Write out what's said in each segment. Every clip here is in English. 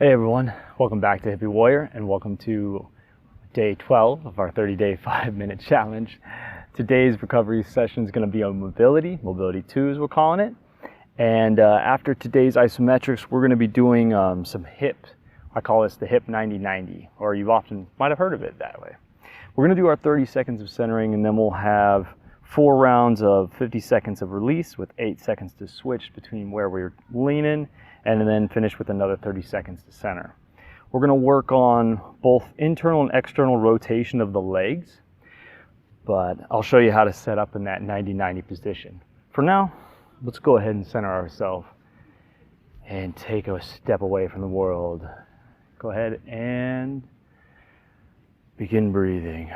Hey everyone, welcome back to Hippie Warrior and welcome to day 12 of our 30-day 5-minute challenge. Today's recovery session is going to be on mobility 2 as we're calling it. And after today's isometrics, we're going to be doing some hip. I call this the hip 90-90, or you often might have heard of it that way. We're going to do our 30 seconds of centering, and then we'll have 4 rounds of 50 seconds of release with 8 seconds to switch between where we're leaning, and then finish with another 30 seconds to center. We're going to work on both internal and external rotation of the legs, but I'll show you how to set up in that 90-90 position. For now, let's go ahead and center ourselves and take a step away from the world. Go ahead and begin breathing.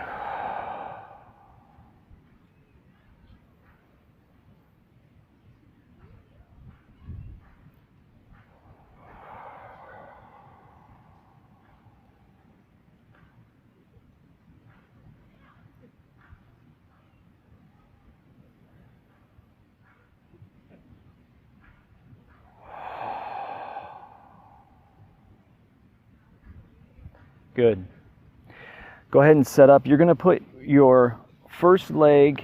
Good. Go ahead and set up. You're going to put your first leg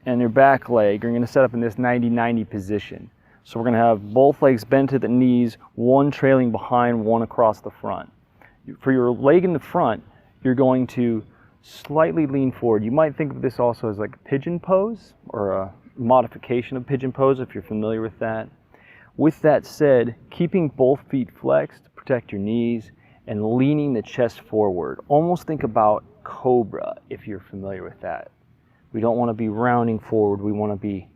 and your back leg, you're going to set up in this 90-90 position. So we're going to have both legs bent to the knees, one trailing behind, one across the front. For your leg in the front, you're going to slightly lean forward. You might think of this also as like a pigeon pose or a modification of pigeon pose if you're familiar with that. With that said, keeping both feet flexed to protect your knees and leaning the chest forward. Almost think about cobra if you're familiar with that. We don't want to be rounding forward. We want to be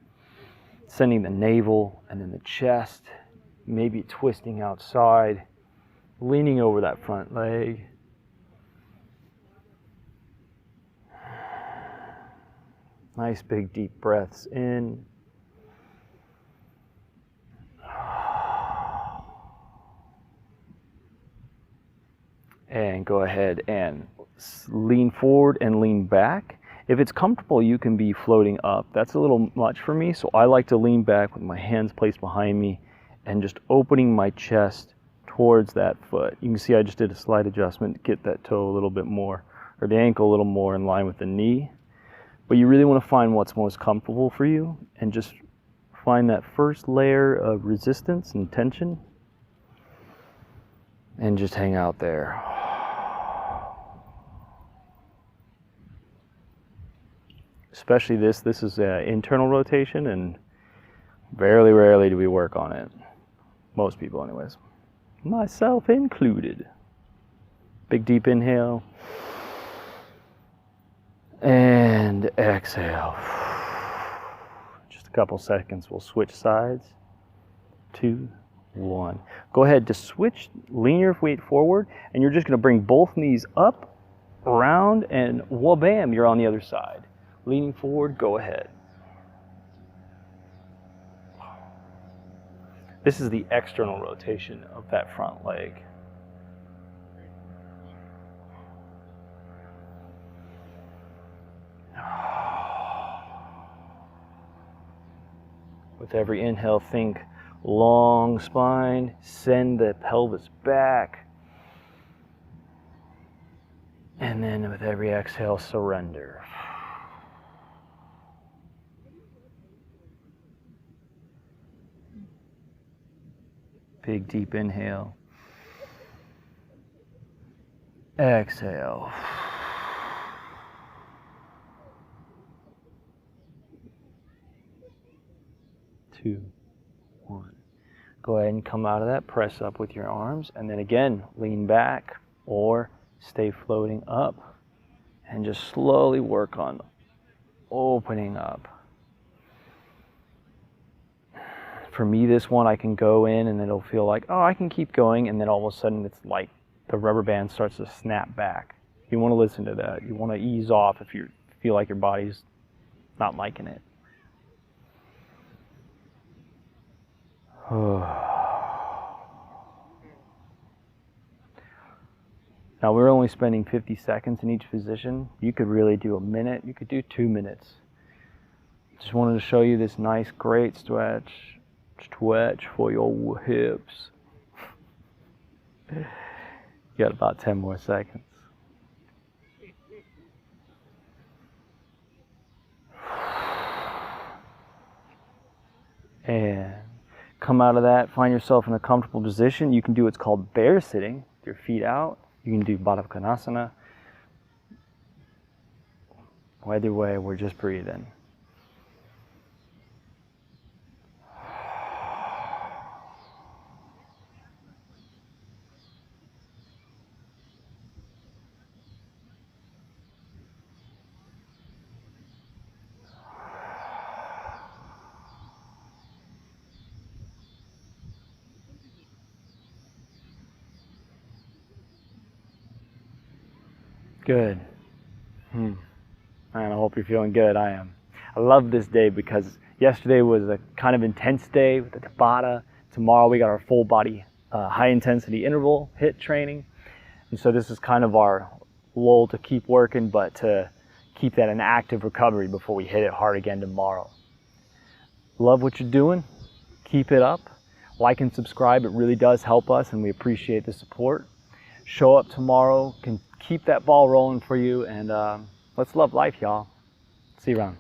sending the navel and then the chest, maybe twisting outside, leaning over that front leg. Nice big deep breaths in. And go ahead and lean forward and lean back. If it's comfortable, you can be floating up. That's a little much for me, so I like to lean back with my hands placed behind me and just opening my chest towards that foot. You can see I just did a slight adjustment to get that toe a little bit more, or the ankle a little more in line with the knee. But you really want to find what's most comfortable for you and just find that first layer of resistance and tension and just hang out there. Especially this is internal rotation, and very rarely do we work on it. Most people anyways. Myself included. Big deep inhale. And exhale. Just a couple seconds, we'll switch sides. 2, 1. Go ahead to switch, lean your weight forward, and you're just going to bring both knees up, around, and wha-bam, you're on the other side. Leaning forward, go ahead. This is the external rotation of that front leg. With every inhale, think long spine, send the pelvis back. And then with every exhale, surrender. Big deep inhale. Exhale. 2, 1. Go ahead and come out of that, press up with your arms, and then again, lean back or stay floating up and just slowly work on opening up. For me, this one I can go in and it'll feel like, oh, I can keep going, and then all of a sudden it's like the rubber band starts to snap back. You want to listen to that. You want to ease off if you feel like your body's not liking it. Now we're only spending 50 seconds in each position. You could really do a minute. You could do 2 minutes. Just wanted to show you this nice, great stretch for your hips. You got about 10 more seconds. And come out of that, find yourself in a comfortable position. You can do what's called bear sitting, with your feet out. You can do Baddha Konasana. Either way, we're just breathing. Good. Man, I hope you're feeling good. I am. I love this day because yesterday was a kind of intense day with the Tabata. Tomorrow we got our full body high intensity interval HIIT training. And so this is kind of our lull to keep working, but to keep that in active recovery before we hit it hard again tomorrow. Love what you're doing. Keep it up. Like and subscribe. It really does help us and we appreciate the support. Show up tomorrow. Can keep that ball rolling for you, and let's love life, y'all. See you around.